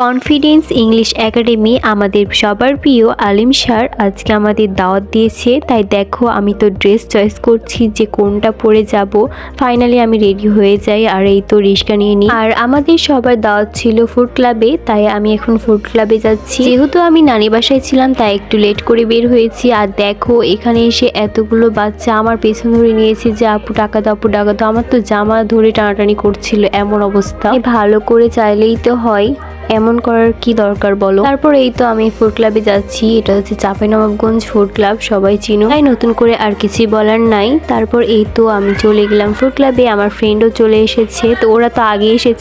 Confidence English academy আমাদের সবার প্রিয় আলিম স্যার আজকে আমাদের দাওয়াত দিয়েছে। তাই দেখো আমি তো ড্রেস চয়েস করছি যে কোনটা পরে যাব। ফাইনালি আমি রেডি হয়ে যাই আর এই তো রিস্কা নিয়ে নিই। আর আমাদের সবার দাওয়াত ছিল ফুড ক্লাবে, তাই আমি এখন ফুড ক্লাবে যাচ্ছি। যেহেতু আমি নানি বাসায় ছিলাম তাই একটু লেট করে বের হয়েছি। আর দেখো এখানে এসে এতগুলো বাচ্চা আমার পেছন ধরে নিয়েছে যে আপু টাকা দাও, আপু টাকা দাও। আমার তো জামা ধরে টানাটানি করছিল, এমন অবস্থা। ভালো করে চাইলেই তো হয়, এমন করার কি দরকার বলো। তারপর এই তো আমি ফুড ক্লাবে যাচ্ছি। এটা হচ্ছে চাঁপাইনবাবগঞ্জ ফুড ক্লাব, সবাই চিনো, তাই নতুন করে আর কিছুই বলার নাই। তারপর এই তো আমি চলে গেলাম ফুড ক্লাবে। আমার ফ্রেন্ডও চলে এসেছে, তো ওরা তো আগে এসেছে।